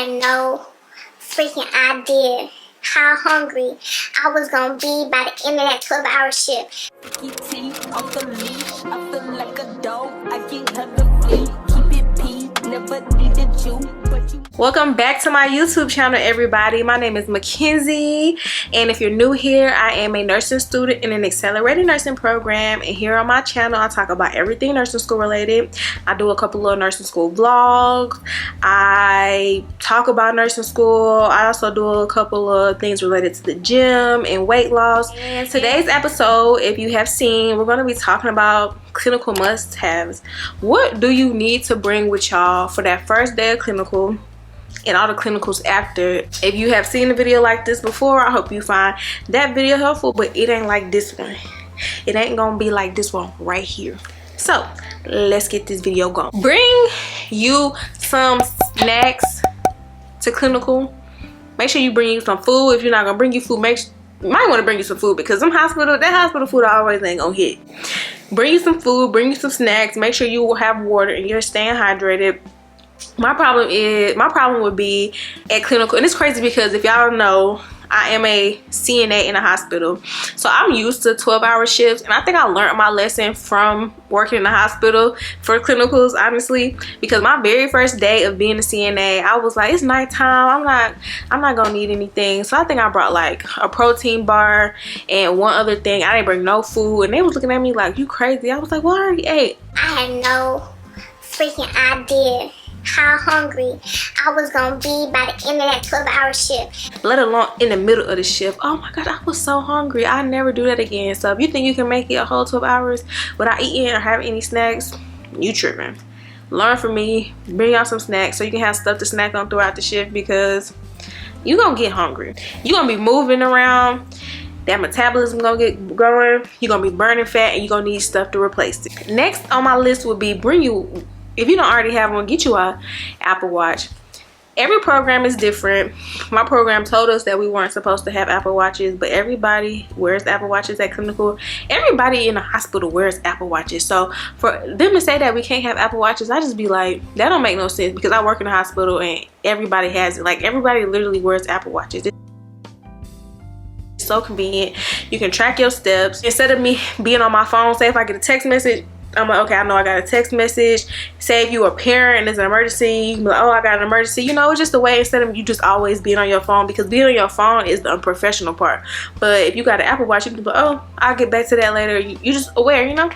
had no freaking idea how hungry I was gonna be by the end of that 12-hour shift. Off the leash, I feel like a dog. I get her the flea. Keep it pee, never needed you, but you. Welcome back to my YouTube channel, everybody. My name is Mackenzie, and if you're new here, I am a nursing student in an accelerated nursing program, and here on my channel I talk about everything nursing school related. I do a couple of nursing school vlogs. I talk about nursing school. I also do a couple of things related to the gym and weight loss. And today's episode, if you have seen, we're going to be talking about clinical must-haves. What do you need to bring with y'all for that first day of clinical and all the clinicals after? If you have seen a video like this before, I hope you find that video helpful, but it ain't like this one. It ain't gonna be like this one right here. So let's get this video going. Bring you some snacks to clinical. Make sure you bring you some food. If you're not gonna bring you food, you might want to bring you some food, because that hospital food always ain't gonna hit. Bring you some food, bring you some snacks. Make sure you will have water and you're staying hydrated. My problem would be at clinical, and it's crazy because if y'all know, I am a CNA in a hospital, so I'm used to 12-hour shifts, and I think I learned my lesson from working in the hospital for clinicals, honestly, because my very first day of being a CNA, I was like, it's nighttime, I'm not gonna need anything. So I think I brought like a protein bar and one other thing. I didn't bring no food, and they was looking at me like, you crazy. I was like, well, I already ate. I had no freaking idea how hungry I was gonna be by the end of that 12-hour shift, let alone in the middle of the shift. Oh my god, I was so hungry. I never do that again. So if you think you can make it a whole 12 hours without eating or having any snacks, you tripping. Learn from me. Bring out some snacks so you can have stuff to snack on throughout the shift, because you're gonna get hungry. You're gonna be moving around, that metabolism gonna get going, you're gonna be burning fat, and you're gonna need stuff to replace it. Next on my list would be, if you don't already have one, get you a Apple Watch. Every program is different. My program told us that we weren't supposed to have Apple Watches, but everybody wears Apple Watches at clinical. Everybody in the hospital wears Apple Watches. So for them to say that we can't have Apple Watches, I just be like, that don't make no sense, because I work in the hospital and everybody has it. Like, everybody literally wears Apple Watches. It's so convenient. You can track your steps. Instead of me being on my phone, say if I get a text message, I'm like, okay, I know I got a text message. Say if you a parent and there's an emergency, you can be like, oh, I got an emergency. You know, it's just a way, instead of you just always being on your phone, because being on your phone is the unprofessional part. But if you got an Apple Watch, you can be like, oh, I'll get back to that later. You just aware, you know?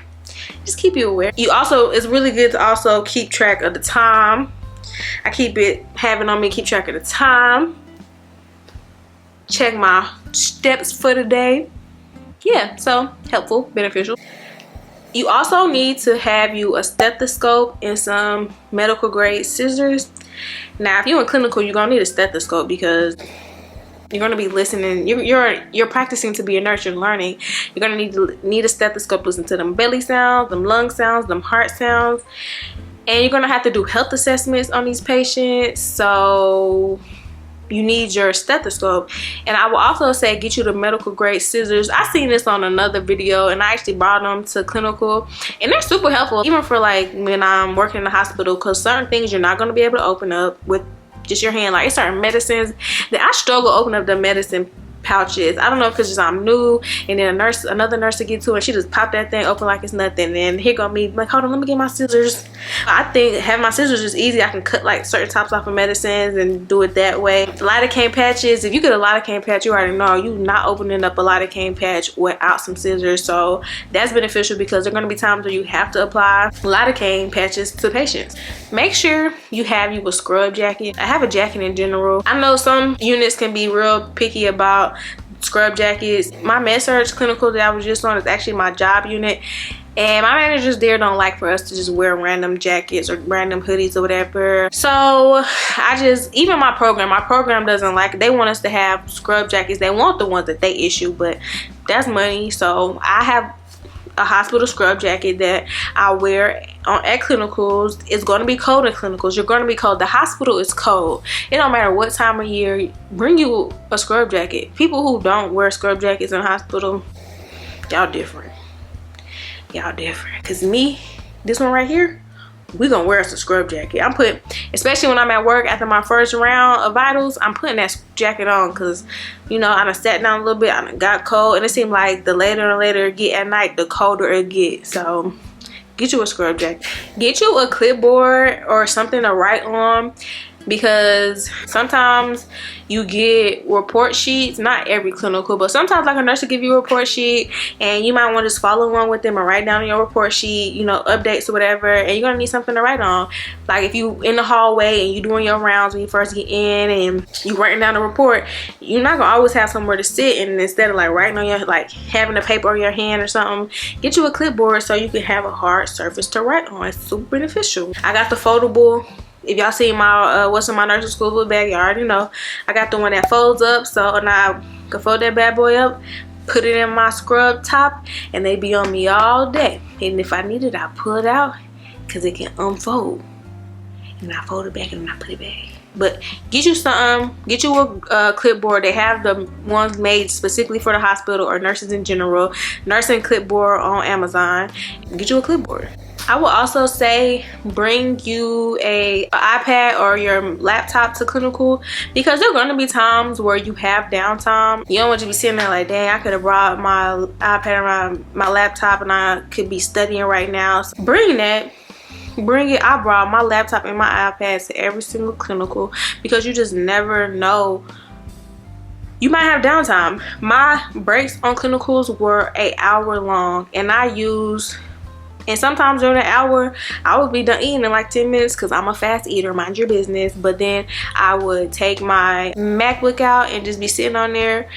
Just keep you aware. It's really good to also keep track of the time. I keep it having on me, keep track of the time. Check my steps for the day. Yeah, so helpful, beneficial. You also need to have you a stethoscope and some medical grade scissors. Now, if you're in clinical, you're gonna need a stethoscope, because you're gonna be listening. You're practicing to be a nurse. You're learning. You're gonna need a stethoscope to listen to them belly sounds, them lung sounds, them heart sounds, and you're gonna have to do health assessments on these patients. So you need your stethoscope. And I will also say, get you the medical grade scissors. I seen this on another video, and I actually brought them to clinical, and they're super helpful, even for like when I'm working in the hospital, because certain things you're not going to be able to open up with just your hand. Like, certain medicines that I struggle opening up the medicine pouches. I don't know if it's just I'm new, and then another nurse to get to, and she just popped that thing open like it's nothing, and here go me like, hold on, let me get my scissors. I think having my scissors is easy. I can cut like certain types off of medicines and do it that way. Lidocaine patches, if you get a lidocaine patch, you already know you're not opening up a lidocaine patch without some scissors. So that's beneficial, because there are going to be times where you have to apply lidocaine patches to patients. Make sure you have you a scrub jacket. I have a jacket in general. I know some units can be real picky about scrub jackets. My med-surg clinical that I was just on is actually my job unit, and my managers there don't like for us to just wear random jackets or random hoodies or whatever. So even my program doesn't like it. They want us to have scrub jackets. They want the ones that they issue, but that's money. So I have a hospital scrub jacket that I wear at clinicals. It's going to be cold in clinicals. You're going to be cold. The hospital is cold. It don't matter what time of year. Bring you a scrub jacket. People who don't wear scrub jackets in the hospital, y'all different. Y'all different. Because me, this one right here, we gonna wear us a scrub jacket. I'm putting, especially when I'm at work after my first round of vitals, I'm putting that jacket on because, you know, I done sat down a little bit, I done got cold, and it seemed like the later and later it get at night, the colder it get. So get you a scrub jacket. Get you a clipboard or something to write on, because sometimes you get report sheets, not every clinical, but sometimes like a nurse will give you a report sheet and you might want to just follow along with them and write down your report sheet, you know, updates or whatever, and you're gonna need something to write on. Like if you in the hallway and you doing your rounds when you first get in and you writing down a report, you're not gonna always have somewhere to sit, and instead of like writing on your, like having a paper on your hand or something, get you a clipboard so you can have a hard surface to write on. It's super beneficial. I got the foldable. If y'all seen my what's in my nursing school book bag, you already know I got the one that folds up, so now I can fold that bad boy up, put it in my scrub top, and they be on me all day. And if I need it, I pull it out because it can unfold, and I fold it back and then I put it back. But get you something, get you a clipboard. They have the ones made specifically for the hospital or nurses in general. Nursing clipboard on Amazon. Get you a clipboard. I will also say bring you an iPad or your laptop to clinical, because there are going to be times where you have downtime. You don't want to be sitting there like, dang, I could have brought my iPad or my laptop and I could be studying right now. So bring that. Bring it. I brought my laptop and my iPad to every single clinical, because you just never know. You might have downtime. My breaks on clinicals were an hour long, and and sometimes during an hour I would be done eating in like 10 minutes because I'm a fast eater, mind your business. But then I would take my MacBook out and just be sitting on there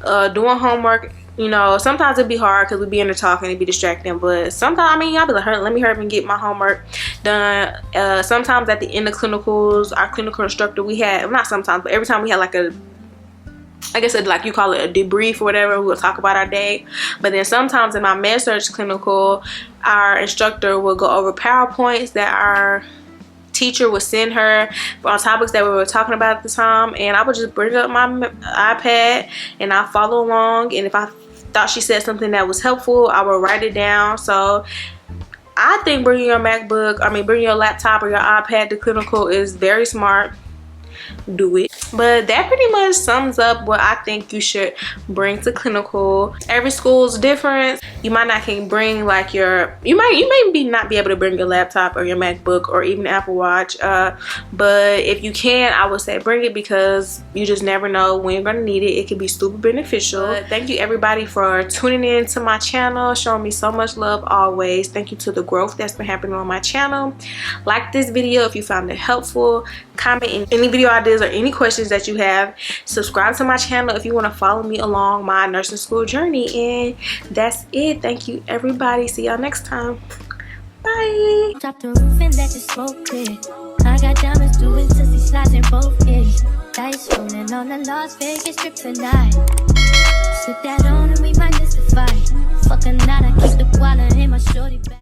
doing homework. You know, sometimes it'd be hard because we'd be in there talking, it'd be distracting, but sometimes, I mean, I'll be like, let me hurry up and get my homework done. Sometimes at the end of clinicals, our clinical instructor, we had, not sometimes, but every time we had like a, I guess like you call it a debrief or whatever, we would talk about our day. But then sometimes in my med surg clinical, our instructor would go over PowerPoints that our teacher would send her on topics that we were talking about at the time, and I would just bring up my iPad and I follow along, and if I thought she said something that was helpful, I would write it down. So I think bringing your bringing your laptop or your iPad to clinical is very smart. Do it. But that pretty much sums up what I think you should bring to clinical. Every school is different. You might not can bring like you may not be able to bring your laptop or your MacBook or even Apple Watch, but if you can, I would say bring it, because you just never know when you're gonna need it. It can be super beneficial. But thank you everybody for tuning in to my channel, showing me so much love always. Thank you to the growth that's been happening on my channel. Like this video if you found it helpful. Comment any video ideas or any questions that you have. Subscribe to my channel if you want to follow me along my nursing school journey. And that's it. Thank you everybody. See y'all next time. Bye. Drop the roof and let the smoke clear. I got diamonds doing sissy slides in both ears. Dice rolling on the Las Vegas strip tonight. Slip that on and we might mystify. Fuck a night, I keep the wallet in my shorty bag.